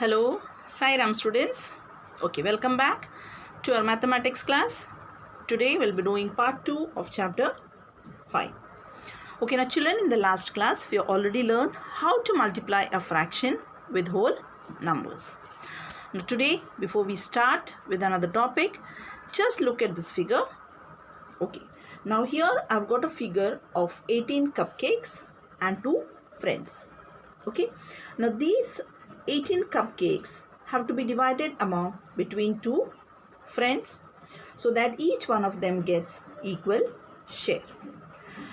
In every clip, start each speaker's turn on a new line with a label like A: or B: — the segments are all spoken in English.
A: Hello, Sai Ram students. Okay, welcome back to our mathematics class. Today we'll be doing part 2 of chapter 5. Okay, now children, in the last class we have already learned how to multiply a fraction with whole numbers. Now today, before we start with another topic, just look at this figure. Okay, now here I've got a figure of 18 cupcakes and 2 friends. Okay, now these 18 cupcakes have to be divided among between 2 friends so that each one of them gets equal share.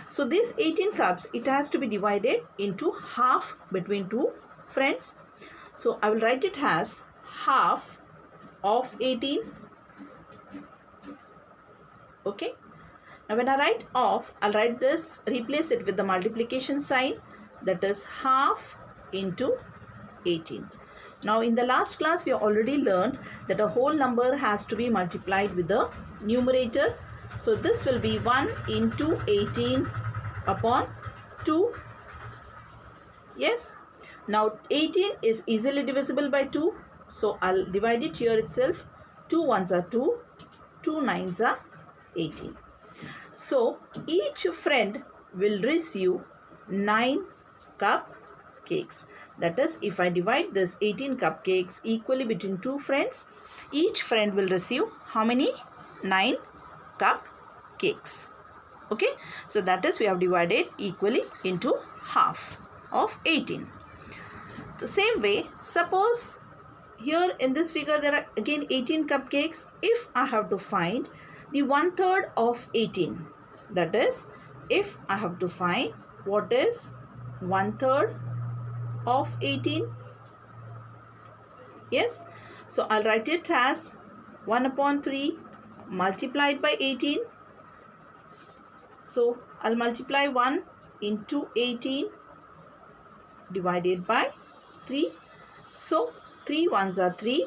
A: So this 18 cups, it has to be divided into half between 2 friends. So I will write it as half of 18. Okay, now when I write off, I'll write this, replace it with the multiplication sign, that is half into 18. Now in the last class we have already learned that a whole number has to be multiplied with the numerator. So this will be 1 into 18 upon 2. Yes. Now 18 is easily divisible by 2. So I'll divide it here itself. 2 ones are 2. 2 nines are 18. So each friend will receive 9 cupcakes. That is, if I divide this 18 cupcakes equally between 2 friends, each friend will receive how many? 9 cupcakes. Okay, so that is, we have divided equally into half of 18. The same way, suppose here in this figure there are again 18 cupcakes. If I have to find the 1/3 of 18, that is, if I have to find what is 1/3 of 18. Yes, so I'll write it as 1 upon 3 multiplied by 18. So I'll multiply 1 into 18 divided by 3. So 3 ones are 3,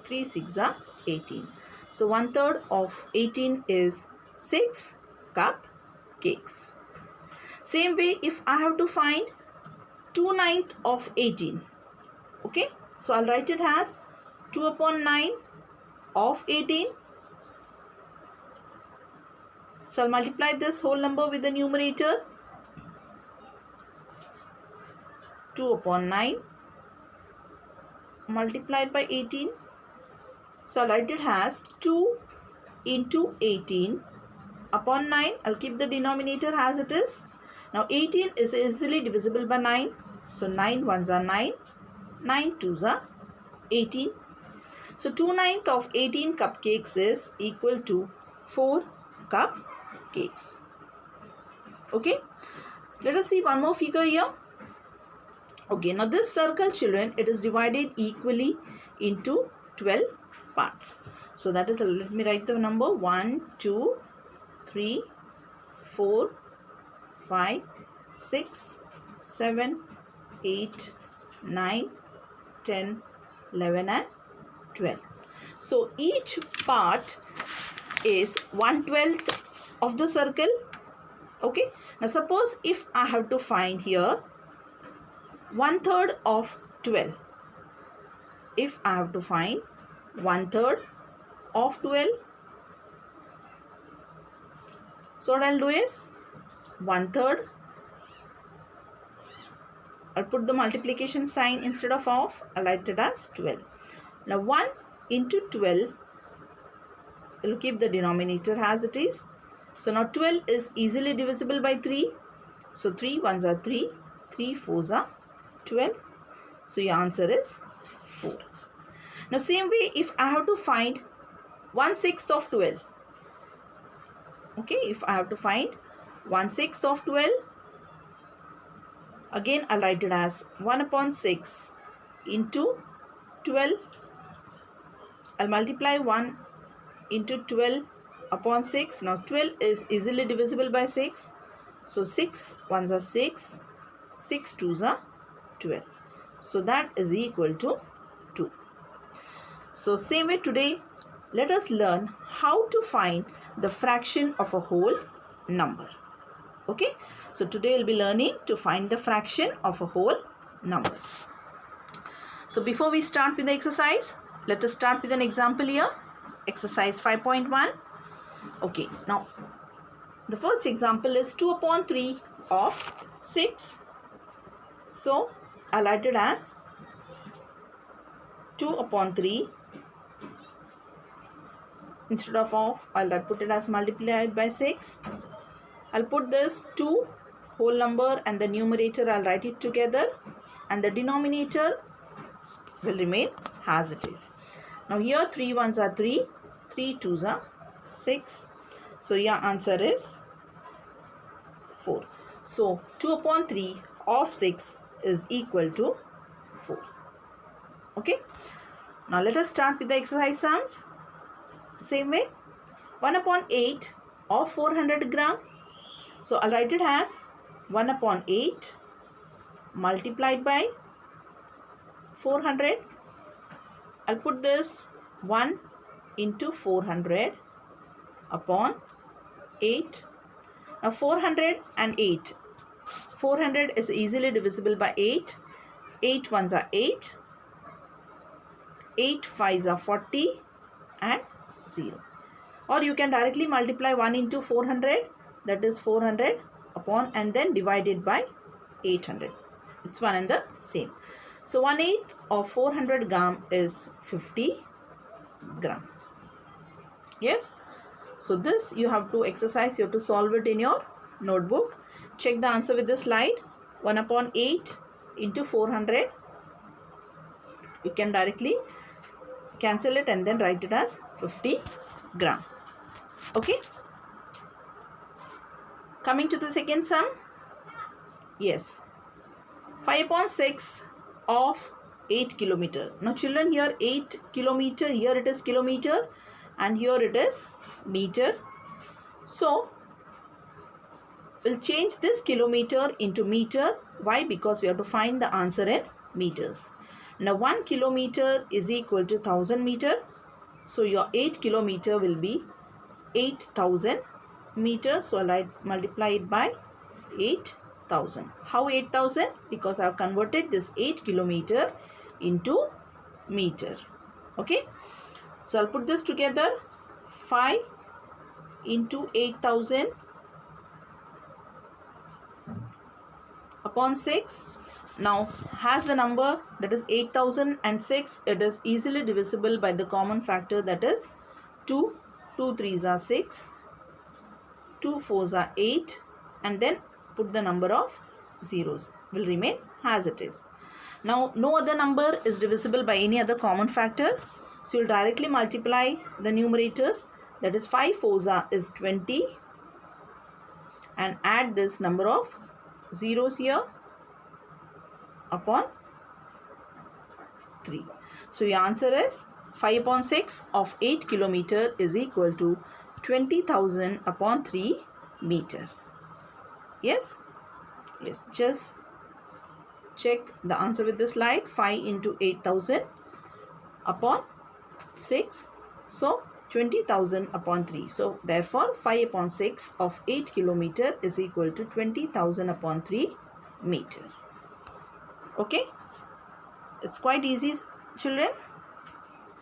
A: 3 6 are 18. So 1/3 of 18 is 6 cupcakes. Same way, if I have to find 2/9 of 18. Okay, so I'll write it as 2 upon 9 of 18. So I'll multiply this whole number with the numerator. 2 upon 9 multiplied by 18. So I'll write it as 2 into 18 upon 9. I'll keep the denominator as it is. Now 18 is easily divisible by 9. So 9 ones are 9. 9 twos are 18. So 2/9 of 18 cupcakes is equal to 4 cupcakes. Okay, let us see one more figure here. Okay, now this circle, children, it is divided equally into 12 parts. So that is, let me write the number 1, 2, 3, 4, 5, 6, 7, 8, 9, 10, 11 and 12. So each part is 1/12 of the circle. Okay, now suppose if I have to find here 1/3 of 12. If I have to find 1/3 of 12, so what I'll do is 1/3, I'll put the multiplication sign instead of off, I'll write it as 12. Now 1 into 12, we'll keep the denominator as it is. So now 12 is easily divisible by 3. So 3 ones are 3, 3 fours are 12. So your answer is 4. Now same way, if I have to find 1/6 of 12. Okay, if I have to find 1/6 of 12, again I'll write it as 1 upon 6 into 12. I'll multiply 1 into 12 upon 6. Now 12 is easily divisible by 6. So 6 ones are 6, 6 twos are 12. So that is equal to 2. So same way, today let us learn how to find the fraction of a whole number. Okay, so today we'll be learning to find the fraction of a whole number. So before we start with the exercise, let us start with an example here. Exercise 5.1. Okay, now the first example is 2 upon 3 of 6. So I'll write it as 2 upon 3. Instead of I'll put it as multiplied by 6. I'll put this 2 whole number and the numerator I'll write it together, and the denominator will remain as it is. Now here 3 ones are 3, 3 twos are 6. So your answer is 4. So 2 upon 3 of 6 is equal to 4. Okay. Now let us start with the exercise sums. Same way. 1 upon 8 of 400 gram. So I'll write it as 1 upon 8 multiplied by 400. I'll put this 1 into 400 upon 8. Now 400 and 8. 400 is easily divisible by 8. 8 ones are 8. 8 fives are 40 and 0. Or you can directly multiply 1 into 400. That is 400 upon and then divided by 800. It's one and the same. So 1/8 of 400 gram is 50 gram. Yes. So this you have to exercise. You have to solve it in your notebook. Check the answer with the slide. 1 upon 8 into 400. You can directly cancel it and then write it as 50 gram. Okay. Coming to the second sum. Yes. 5 upon 6 of 8 kilometer. Now children, here 8 kilometer, here it is kilometer and here it is meter. So we'll change this kilometer into meter. Why? Because we have to find the answer in meters. Now 1 kilometer is equal to 1000 meter. So your 8 kilometer will be 8000 meters. So I'll multiply it by 8000. How 8000? Because I have converted this 8 kilometer into meter. Okay. So I'll put this together. 5 into 8000 upon 6. Now has the number that is 8006. It is easily divisible by the common factor, that is 2. 2 threes are 6. 2 fours are 8. And then put the number of zeros. Will remain as it is. Now no other number is divisible by any other common factor. So you'll directly multiply the numerators. That is 5 fours is 20. And add this number of zeros here upon 3. So your answer is 5 upon 6 of 8 kilometer is equal to 20,000 upon 3 meter. Yes? Yes. Just check the answer with the slide. 5 into 8000 upon 6. So 20,000 upon 3. So therefore 5 upon 6 of 8 kilometer is equal to 20,000 upon 3 meter. Okay. It's quite easy, children.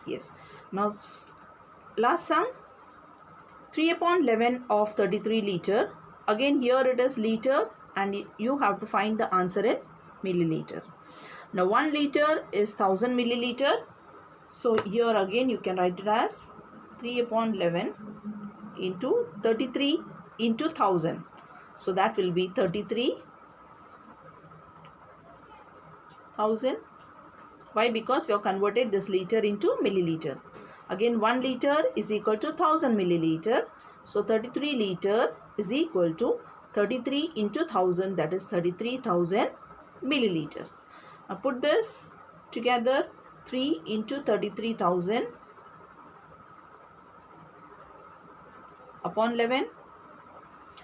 A: Yes. Now last sum. 3 upon 11 of 33 liter. Again here it is liter and you have to find the answer in milliliter. Now 1 liter is 1000 milliliter. So here again you can write it as 3 upon 11 into 33 into 1000. So that will be 33,000. Why? Because we have converted this liter into milliliter. Again 1 liter is equal to 1000 milliliter. So 33 liter is equal to 33 into 1000, that is 33,000 milliliter. Now put this together. 3 into 33,000 upon 11.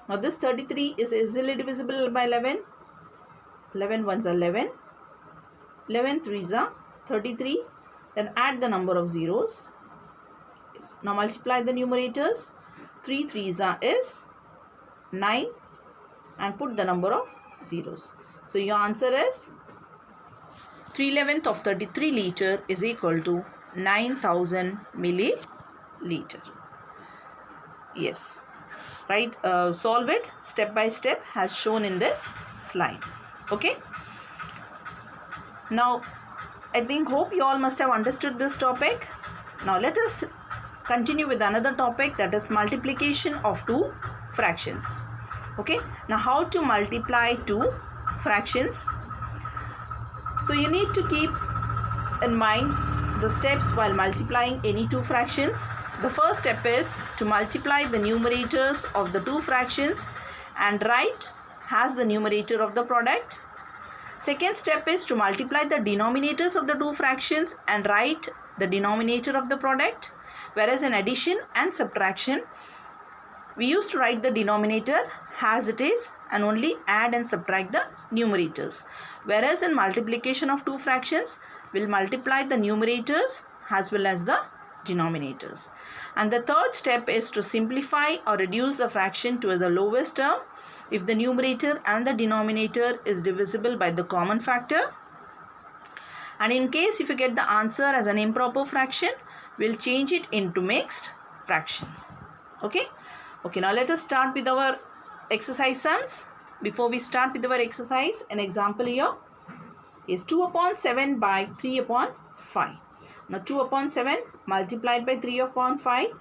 A: Now this 33 is easily divisible by 11. 11 ones are 11. 11 threes are 33. Then add the number of zeros. Yes. Now multiply the numerators. 3 threes is 9 and put the number of zeros. So your answer is 3/11 of 33 liter is equal to 9000 milliliter. Yes, right. Solve it step by step as shown in this slide. Okay. Now, hope you all must have understood this topic. Now, let us continue with another topic, that is multiplication of two fractions. Okay. Now, how to multiply two fractions? So, you need to keep in mind the steps while multiplying any two fractions. The first step is to multiply the numerators of the two fractions and write as the numerator of the product. Second step is to multiply the denominators of the two fractions and write the denominator of the product. Whereas in addition and subtraction, we used to write the denominator as it is and only add and subtract the numerators. Whereas in multiplication of two fractions, we'll multiply the numerators as well as the denominators. And the third step is to simplify or reduce the fraction to the lowest term if the numerator and the denominator is divisible by the common factor. And in case if you get the answer as an improper fraction, we'll change it into mixed fraction. Okay. Okay, now let us start with our exercise sums. Before we start with our exercise, an example here is 2/7 by 3/5. Now 2/7 multiplied by 3/5.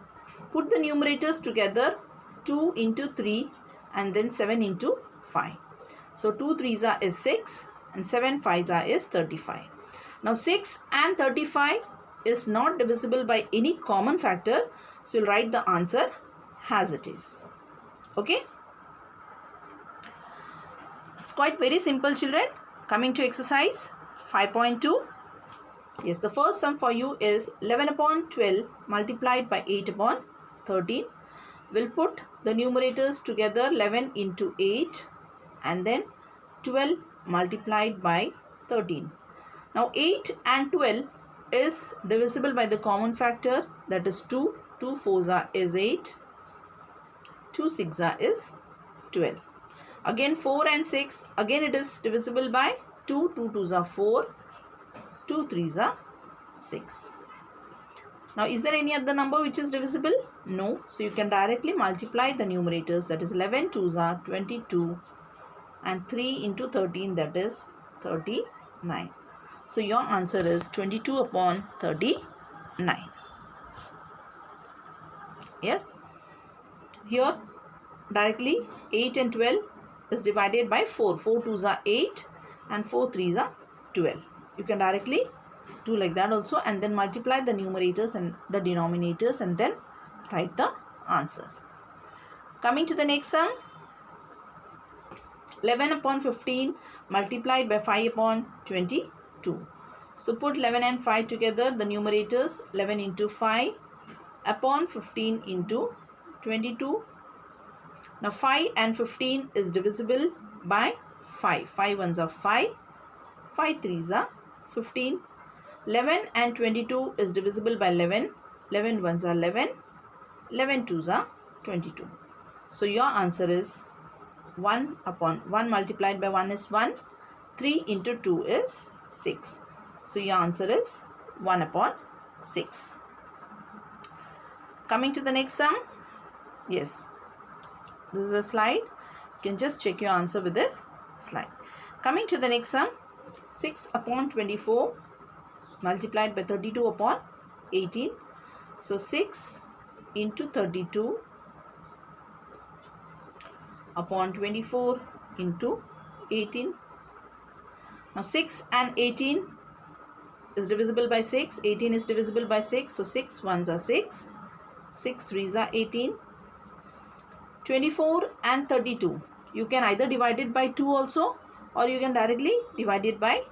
A: Put the numerators together, 2 into 3 and then 7 into 5. So 2 3s is 6 and 7 5s is 35. Now 6 and 35 is not divisible by any common factor. So you'll write the answer as it is. Okay. It's quite very simple, children. Coming to exercise 5.2. Yes, the first sum for you is 11/12 multiplied by 8/13. We'll put the numerators together, 11 into 8 and then 12 multiplied by 13. Now 8 and 12 is divisible by the common factor, that is 2. 2 4s is 8. 2 6s is 12. Again 4 and 6, again it is divisible by 2. 2 2s 4. 2 3s 6. Now is there any other number which is divisible? No. So you can directly multiply the numerators, that is 11 2s 22 and 3 into 13, that is 39. So your answer is 22/39. Yes. Here directly 8 and 12 is divided by 4. 4 2s 8 and 4 3s 12. You can directly do like that also and then multiply the numerators and the denominators and then write the answer. Coming to the next sum, 11/15 multiplied by 5/22. So put 11 and 5 together, the numerators 11 into 5 upon 15 into 22. Now 5 and 15 is divisible by 5. 5 1s are 5. 5 3s are 15. 11 and 22 is divisible by 11. 11 1s are 11. 11 2s are 22. So your answer is 1/1 multiplied by 1 is 1. 3 into 2 is 6. So your answer is 1/6. Coming to the next sum. Yes. This is a slide. You can just check your answer with this slide. Coming to the next sum. 6/24 multiplied by 32/18. So 6 into 32 upon 24 into 18. Now 6 and 18 is divisible by 6. 18 is divisible by 6. So 6 1s are 6. 6 3s are 18. 24 and 32. You can either divide it by 2 also or you can directly divide it by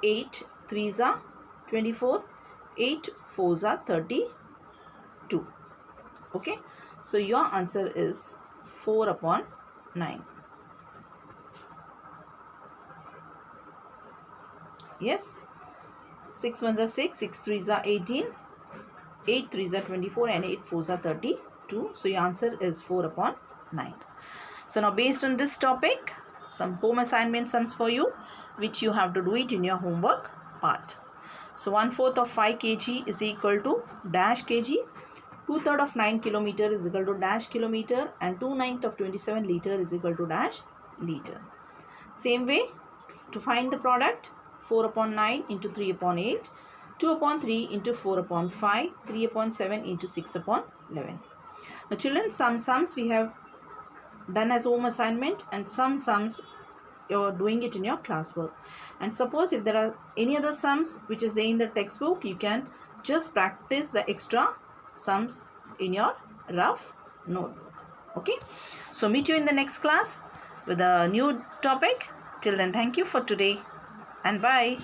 A: 8. 3s are 24. 8 4s are 32. Okay. So your answer is 4/9. Yes. 6 1s are 6. 6 3s are 18. 8 3s are 24 and 8 4s are 32. So your answer is 4/9. So now based on this topic, some home assignment sums for you. which you have to do it in your homework part. So 1/4 of 5 kg is equal to dash kg. 2/3 of 9 kilometer is equal to dash kilometer, and 2/9 of 27 liter is equal to dash liter. Same way, to find the product, 4/9 into 3/8, 2/3 into 4/5, 3/7 into 6/11. The children, some sums we have done as home assignment, and some sums you're doing it in your classwork. And suppose if there are any other sums which is there in the textbook, you can just practice the extra sums in your rough notebook. Okay, so meet you in the next class with a new topic. Till then, thank you for today and bye.